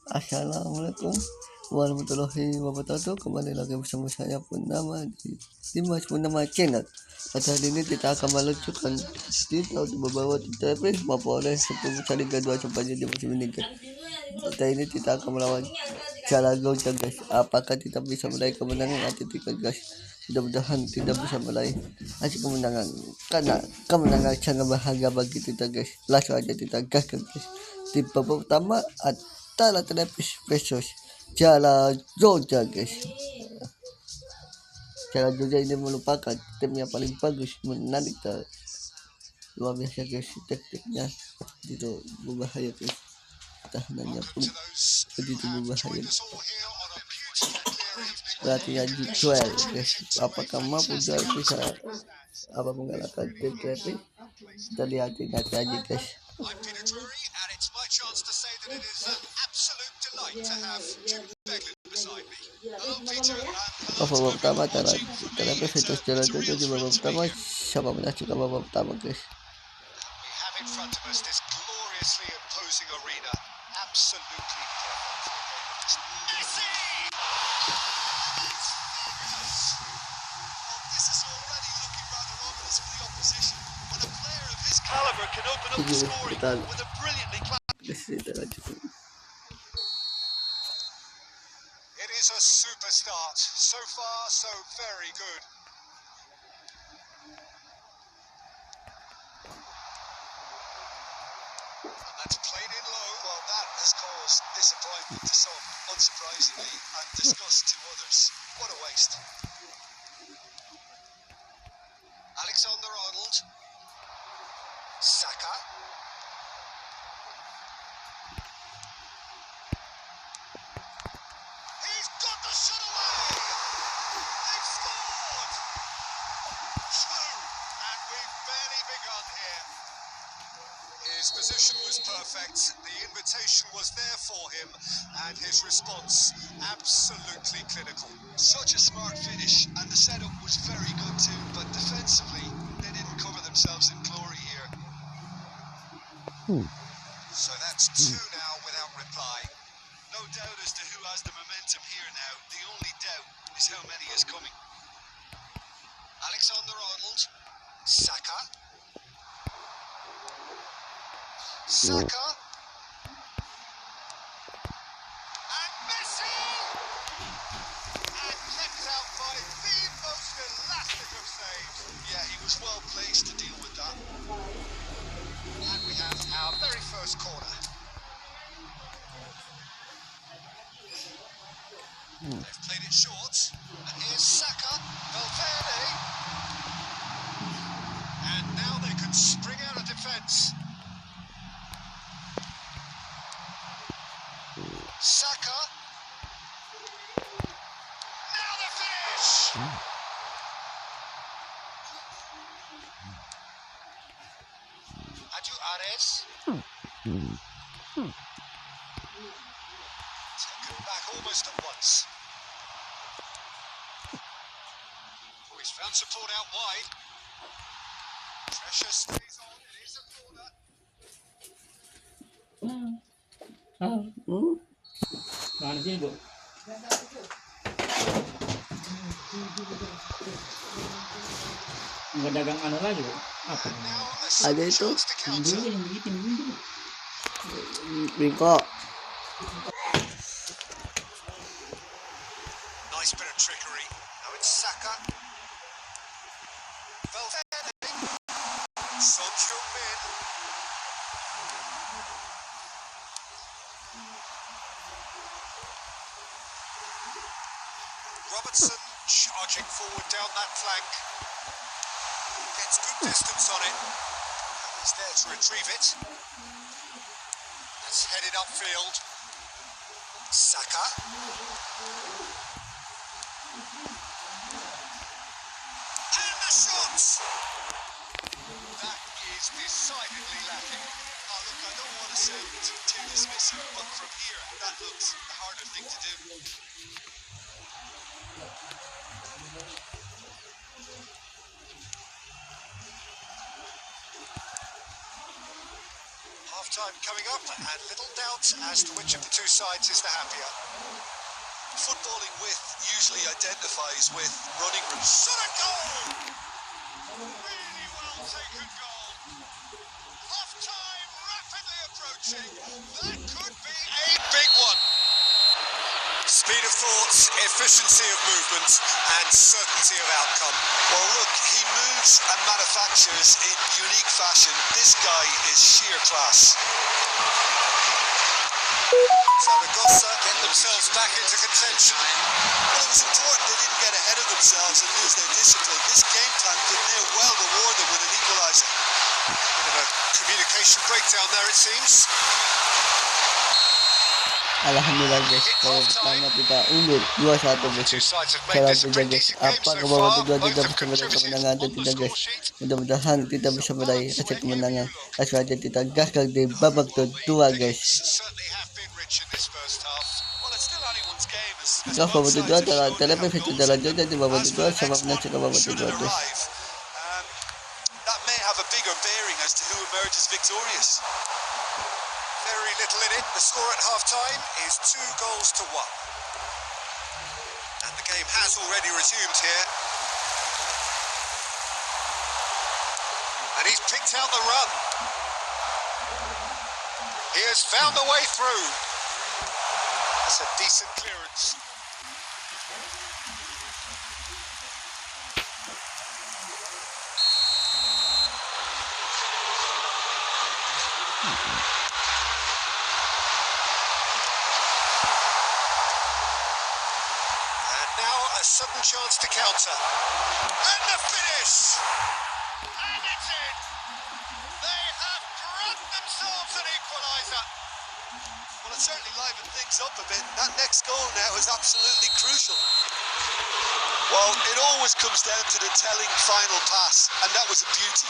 Assalamualaikum warahmatullahi wabarakatuh. Kembali lagi bersama saya Purnama di Dimas Purnama Channel. Pada hari ini kita akan meluncurkan kita untuk membawa Tenerife memperoleh 10 besar liga 2 sepanjang dia masih meninggal. Kita ini kita akan melawan Zaragoza guys. Apakah kita bisa meraih kemenangan atau tidak guys? Mudah-mudahan tidak bisa meraih hasil kemenangan karena kemenangan sangat berharga bagi kita guys. Langsung aja kita gaskan guys. Di babak pertama antara Tenerife versus Zaragoza guys. Zaragoza ini merupakan tim yang paling bagus, menarik, luar biasa guys. Taktiknya itu berbahaya guys, tahanannya pun begitu berbahaya. Pelatihnya Joel guys, apakah mampu Joel bisa mengalahkan tim Tenerife? Kita lihat nanti aja guys. Babak pertama Tenerife versus Zaragoza. Di babak pertama siapa menyaksikan babak pertama guys? Kita It is a super start. So far, so very good. And that's played in low. Well, that has caused disappointment to some, unsurprisingly, and disgust to others. What a waste. Alexander-Arnold. Saka. He's got the shot away! They've scored! Two, and we've barely begun here. His position was perfect, the invitation was there for him, and his response absolutely clinical. Such a smart finish, and the setup was very good too, but defensively, they didn't cover themselves in glory here. So that's two now without reply. No doubt as to who has the momentum here now. The only doubt is how many is coming. Alexander-Arnold. Saka. Saka. And Messi! And kept out by the most elastic of saves. Yeah, he was well placed to deal with that. And we have our very first corner. They've played it short, and here's Saka, Valverde, and now they can spring out of defence. Saka, now the finish! Ares. Taken back almost at once. Oh, he's found support out wide. Pressure stays on. It is a corner. Mana sih, Bu? Nggak dagang anu lagi, Bu? Apa? Ada itu Dulu yang begitu dulu. Bingko. Nice bit of trickery. Now it's Saka. Valverde. Sancho in. Robertson charging forward down that flank. Gets good distance on it. He's there to retrieve it. That's headed upfield. Saka. And the shot! That is decidedly lacking. Oh, look, I don't want to sound too dismissive, but from here, that looks the harder thing to do. time coming up, and little doubt as to which of the two sides is the happier. Footballing with usually identifies with running routes. Shot a goal! Really well taken goal. Half time rapidly approaching. That could be a big one. Speed of thought, efficiency of movement, and certainty of outcome. Well, look, he moves and manufactures in unique fashion. This guy is sheer class. Zaragoza get themselves back into contention. Well, it was important they didn't get ahead of themselves and lose their discipline. This game plan could near well reward them with an equaliser. Bit of a communication breakdown there, it seems. Alhamdulillah guys, kalau pertama kita unggul 2-1 guys. Salam tidak guys. Apa kebawah kedua tidak bisa meraih kemenangan atau tidak guys. Mudah-mudahan kita bisa meraih hasil kemenangan. Asalnya kita gagal di babak kedua guys. Nah, babak kedua adalah Tenerife sudah lanjut di babak kedua sama menang ke babak kedua guys. That may have a bigger bearing as to who emerges victorious. Very little in it. The score at half-time is 2-1. And the game has already resumed here. And he's picked out the run. He has found the way through. That's a decent clearance. A sudden chance to counter. And the finish! And it's in! They have grabbed themselves an equaliser. Well, it certainly livened things up a bit. That next goal now is absolutely crucial. Well, it always comes down to the telling final pass, and that was a beauty.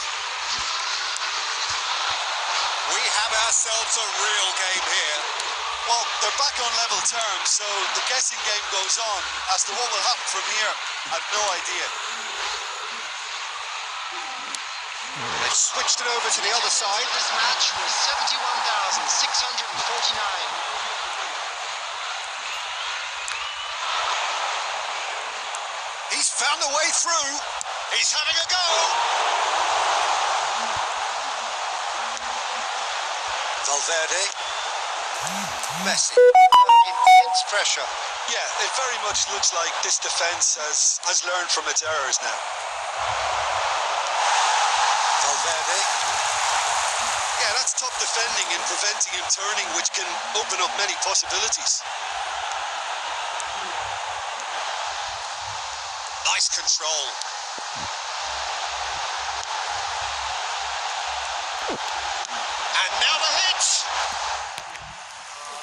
We have ourselves a real game here. Well, they're back on level terms, so the guessing game goes on. As to what will happen from here, I've no idea. They've switched it over to the other side. This match was 71,649. He's found a way through. He's having a go. Valverde. Messi. Intense pressure. Yeah, it very much looks like this defence has learned from its errors now. Valverde. Yeah, that's top defending and preventing him turning, which can open up many possibilities. Nice control. And now the hit.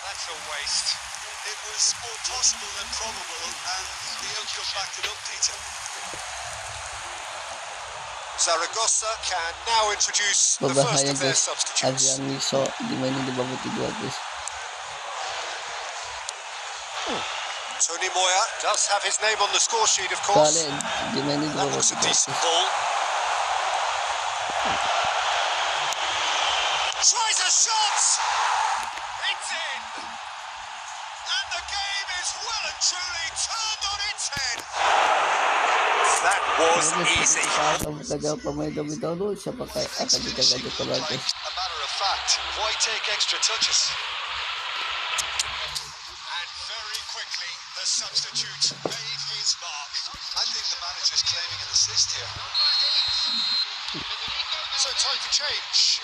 That's a waste. It was more possible than probable, and the outcome backed it up, Peter. Zaragoza can now introduce the first of their substitutes. Miso dimainin di babak kedua guys. Tony Moya does have his name on the score sheet, of course. Dimainin di That babak looks a kedua decent guys. ball. Tries a shot! It's in! And the game is well and truly turned on its head. That was easy. Kada pemain domino siapa kayak akan dijaga kalau guys. A matter of fact, why take extra touches? And very quickly, the substitute made his mark. I think the manager's claiming an assist here. So time for change.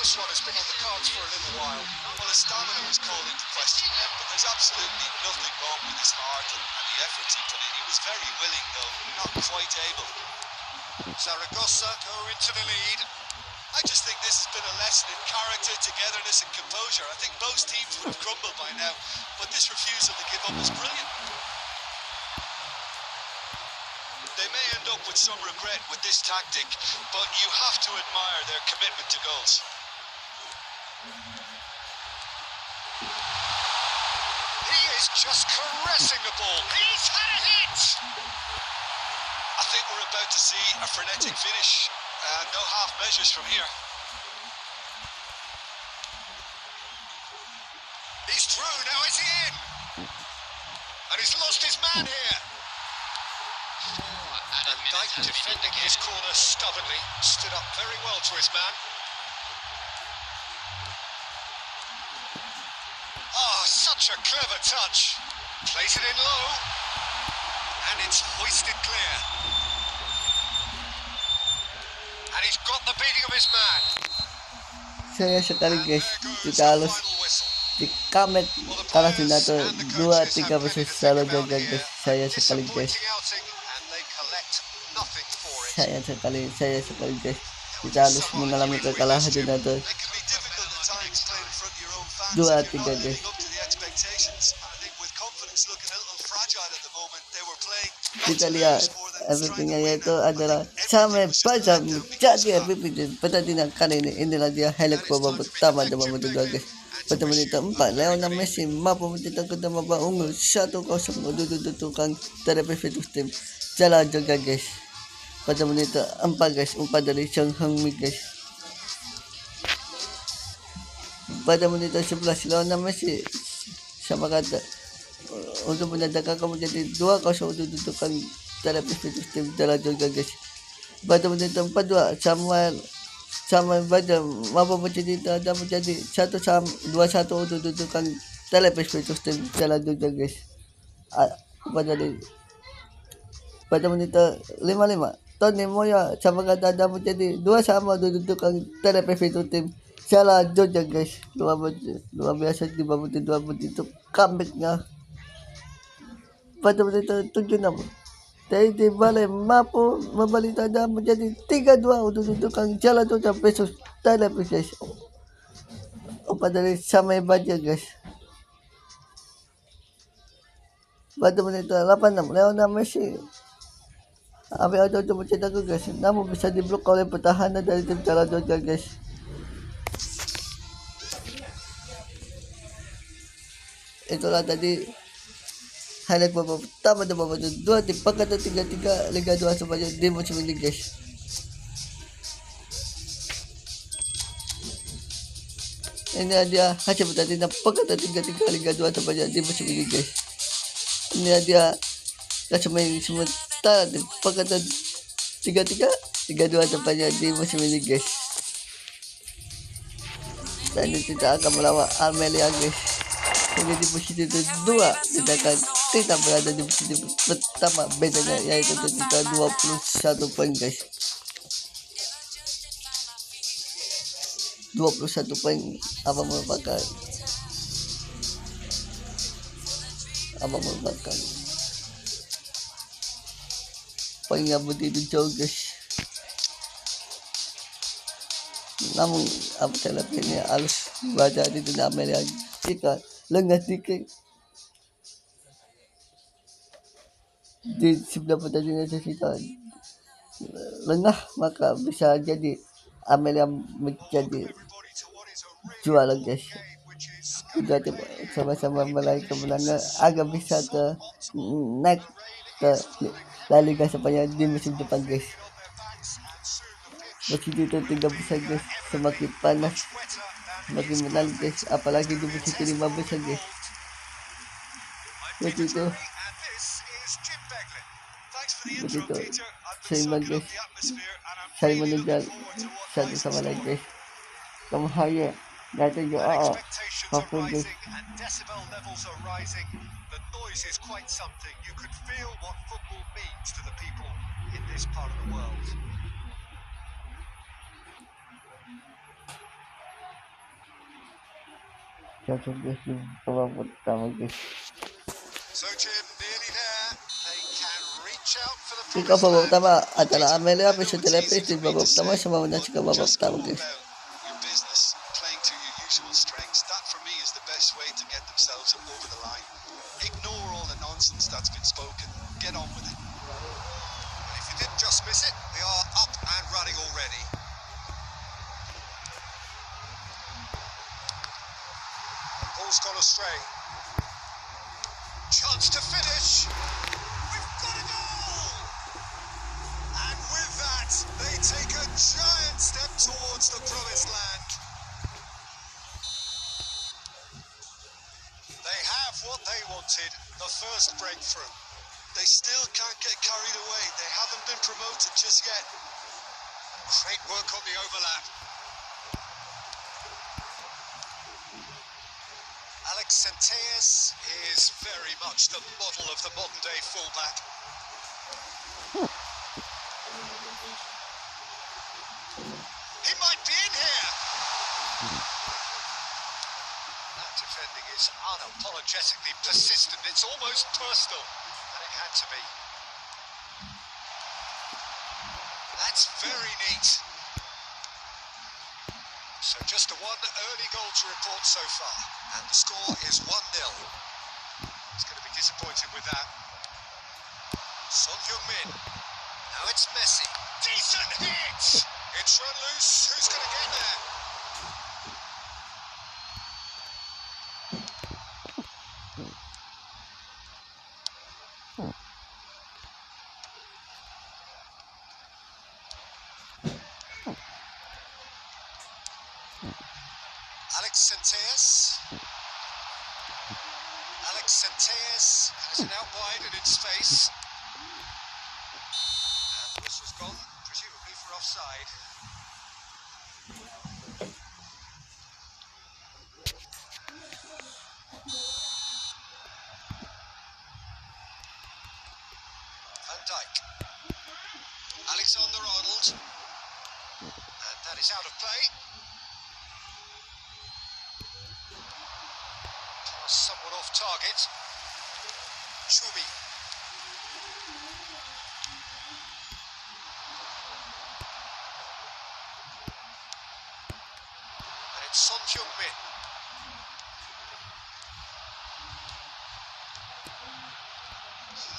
This one has been on the cards for a little while. Well, his stamina was called into question, but there's absolutely nothing wrong with his heart and the efforts he put in. He was very willing, though not quite able. Zaragoza go into the lead. I just think this has been a lesson in character, togetherness and composure. I think most teams would have crumbled by now, but this refusal to give up is brilliant. They may end up with some regret with this tactic, but you have to admire their commitment to goals. He is just caressing the ball. He's had a hit! I think we're about to see a frenetic finish. No half measures from here. He's through, now is he in? And he's lost his man here. And Dyke defending his corner stubbornly, stood up very well to his man. Oh, such a clever touch. Plays it in low, and it's hoisted clear. And he's got the beating of his man. Saya sekali And guys, there goes kita the harus final whistle. di kamet Well, the kalah players Sinato and the coaches 2-3 have versus plenty to think selalu about gagal here. guys. A Saya sekali guys, disappointing outing, and they collect nothing for it. saya sekali guys. Kita Just harus someone mengalami who really kekalahan missed you. Sinato It can be difficult at times playing in front of your own fans if 2-3 you're not guys. living up to the expectations. And I think with confidence looking a little fragile at the moment, they were playing not Kita to lihat lose more than trying everythingnya to win. yaitu And I adalah think sampai everything was just a pada letdown because menjadi of that. everything. Pertandingan kali ini inilah dia highlight babak pertama dan babak kedua guys. Pada menit 4, Lionel Messi mampu mencetak kedua babak unggul 1-0 untuk tukang Tenerife tim. Jalan juga guys. Pada menit 4 guys, umpan dari Chang Hang-mi guys. Pada menit 11, Lionel Messi sama kata untuk menyatakan menjadi 2-0 untuk tukang Tenerife tim. Jalan juga guys. Pada menit 42, Samuel Baja mampu mencetak dan menjadi 2-1 untuk dudukan Tenerife tim. Jalan juga guys. Pada menit 55, Tony Moya sama kata dan menjadi 2-2 untuk dudukan Tenerife tim. Jalan juga guys. Luar biasa di babak kedua begitu comebacknya. Pada menit 76, Teddy Bale mampu membalik tanda menjadi 3-2 untuk dudukan Jalan Tujuh versus Tenerife guys. Umpan dari Samuel Baja guys. Pada menit 86, Lionel Messi ambil auto untuk mencetak gol guys, namun bisa diblok oleh pertahanan dari tim Jalan Tujuh guys. Itulah tadi highlight babak pertama dan babak kedua di peringkat 3 Liga 2 sepanjang di musim ini guys. Ini dia hasil pertandingan peringkat 3 Liga 2 sepanjang di musim ini guys. Ini dia klasemen sementara di peringkat 3 Liga 2 sepanjang di musim ini guys. Dan kita akan melawan Armelia guys. Jadi di posisi kedua kita akan tidak berada di posisi pertama, bedanya yaitu ketika 21 poin guys. 21 poin apa merupakan poin yang begitu jauh guys. Namun apa saya ini harus baca di dunia Amerika jika lengah dikit di sebelah pertandingan kita lengah, maka bisa jadi Amelia menjadi juara guys. Kita sama-sama meraih kemenangan agar bisa naik ke La Liga sepanjang di musim depan guys. Meski itu 3 besar guys, semakin panas semakin menarik guys, apalagi di posisi 5 besar guys. Begitu seimbang guys, saling mengejar satu sama lain guys. Kamu hanya datang ke apapun guys. Jatuh guys di babak pertama guys. Jika babak pertama adalah Amelia versus Tenerife di babak pertama sama menyaksikan babak pertama guys. Ball's gone astray. Chance to finish. We've got a goal! And with that, they take a giant step towards the promised land. what they wanted, the first breakthrough. They still can't get carried away. They haven't been promoted just yet. Great work on the overlap. Alex Centellas is very much the model of the modern-day fullback. He might be in here. That defending is unapologetically persistent. It's almost personal, and it had to be. That's very neat. So just the one early goal to report so far, and the score is 1-0. He's going to be disappointed with that. Son Heung-min. Now it's Messi. Decent hit! It's run loose. Who's going to get there? Alex Centellas. Alex Centellas has it out wide and in space. And this has gone, presumably for offside. Van Dijk. Alexander-Arnold. And that is out of play. Somewhat off target. Chumi. And it's Son Heung-min.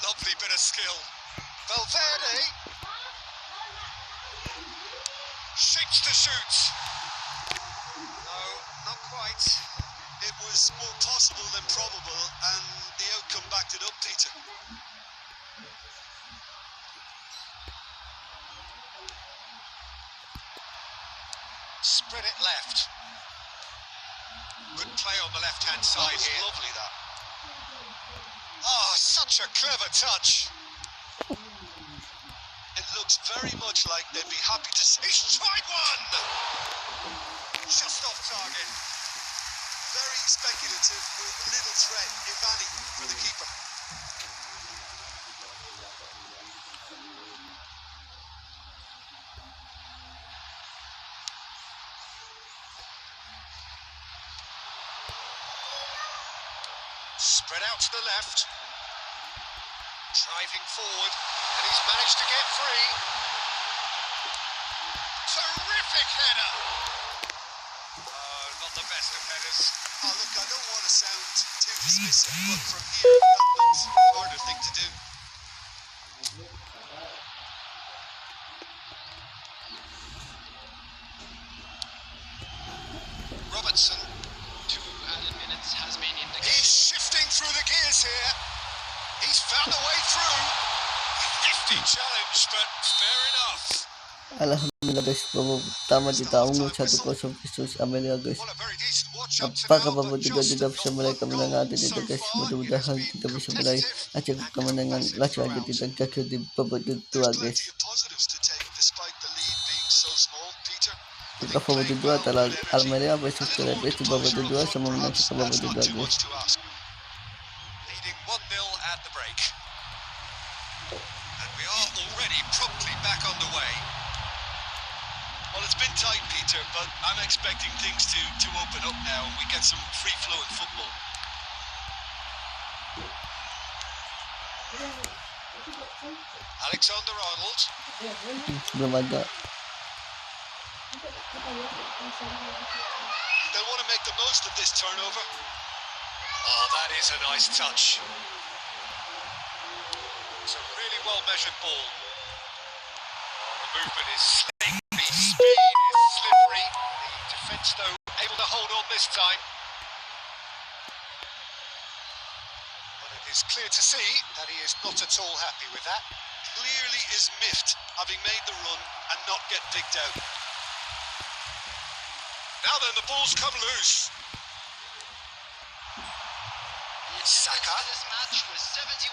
Lovely bit of skill. Valverde. Shapes to shoot. No, not quite. It was more possible than probable, and the outcome backed it up, Peter. Spread it left. Good play on the left-hand side here. Lovely, that. Oh, such a clever touch. It looks very much like they'd be happy to see. He's tried one! Just off target. Very speculative, with little threat, if any, for the keeper. Spread out to the left. Driving forward, and he's managed to get free. Terrific header! Not the best of headers. Oh, look, I don't want to sound too dismissive, but from here, that looks a harder thing to do. Robertson. 2 added minutes has been indicated. He's shifting through the gears here. He's found a way through. Nifty challenge, but fair enough. Alhamdulillah guys, babak pertama kita unggul 1-0 versus Amerika guys. Well, a very decent watch up to Apakah now, babak but kedua just kita not bisa meraih kemenangan long atau tidak guys? so far. Mudah-mudahan kita bisa meraih acak kemenangan langsung aja kita gagal di babak kedua There's guys. plenty of positives to take, despite the lead being so small, Peter. Jika babak kedua adalah Almeria versus Tenerife di babak kedua sama menang Perhaps ke babak that's not kedua too guys. much to ask. Leading 1-0 at the break. And we are already promptly back on the way. Well, it's been tight, Peter, but I'm expecting things to open up now and we get some free-flowing football. Alexander-Arnold. Belum ada. They'll want to make the most of this turnover. Oh, that is a nice touch. It's a really well-measured ball. The movement is slick, the speed is slippery. The defence, though, able to hold on this time. But it is clear to see that he is not at all happy with that. Clearly is miffed, having made the run and not get picked out. Now then, the ball's come loose. Saka. This match was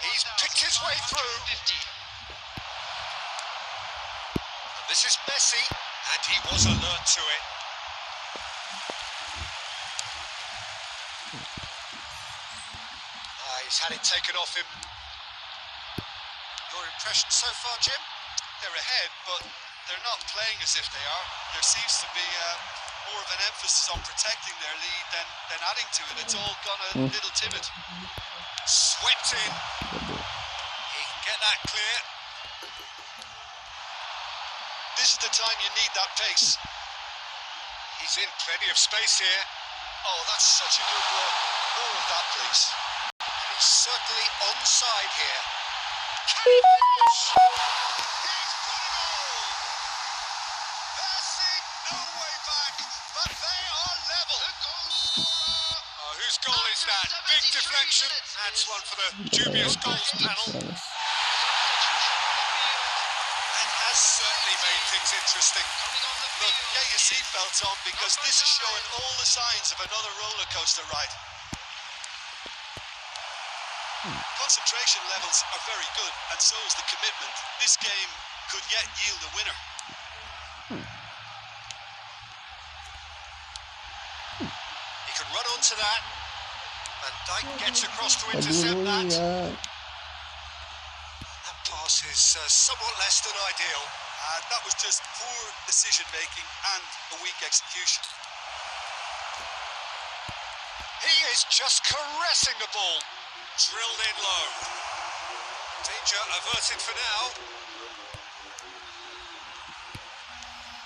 He's picked his way through. 71,550. And this is Messi, and he was alert to it. He's had it taken off him. Your impression so far, Jim? They're ahead, but they're not playing as if they are. There seems to be more of an emphasis on protecting their lead than adding to it. It's all gone a little timid. Swept in. He can get that clear. This is the time you need that pace. He's in plenty of space here. Oh, that's such a good run. More of that, please. And he's certainly onside here. Can he finish? He's got it all. There seemed no way back, but they are level. Oh, whose goal is that? Big deflection. That's one for the dubious goals panel. And has certainly made things interesting. Look, get your seatbelts on because this is showing all the signs of another roller coaster ride. Concentration levels are very good, and so is the commitment. This game could yet yield a winner. He can run onto that. And Dyke gets across to intercept that. That pass is somewhat less than ideal. That was just poor decision making and a weak execution. He is just caressing the ball. Drilled in low. Danger averted for now.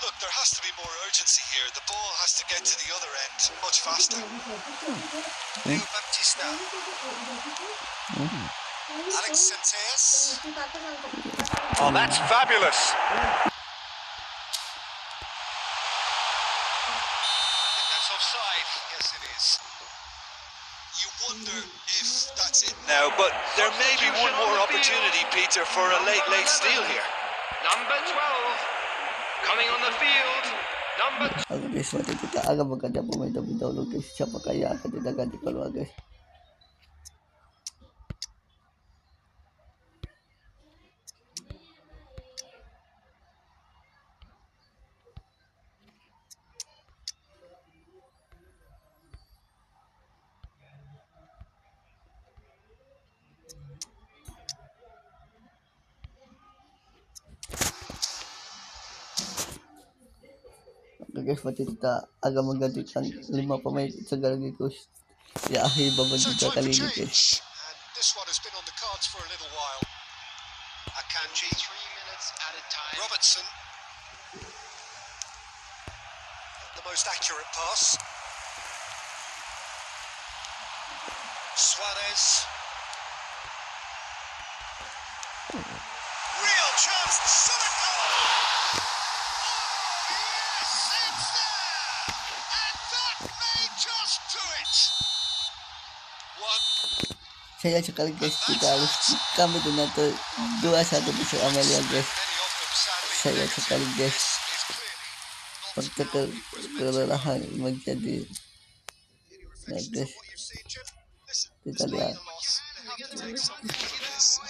Look, there has to be more urgency here. The ball has to get to the other end much faster. Leo Baptista. Alex Santos. Oh, that's fabulous. I think that's offside. Yes, it is. You wonder if that's it now, but there may be one more opportunity, Peter, for a late steal here. Number 12 coming on the field. Number Oke guys, waktu kita agak bekerja pemain terlebih dahulu guys. Siapa kaya akan kita ganti keluar guys. Oke guys, waktu kita agak menggantikan 5 pemain sekaligus ya akhir babak So kita time kali for ini guys. change. And this one has been on the cards for a little while. Akanji. 3 minutes at a time. Robertson. The most accurate pass. Suarez. Real chance. Shot at goal. Oh, yes, it's there. And that may just do it. One. Sayang sekali guys, kita harus kami dengan 2-1 besar Amelia guys. Many of them sadly Sayang sekali guys, is clearly fakta kelelahan menjadi nah guys, what you've seen, Jim. kita lihat. They have to take something from this.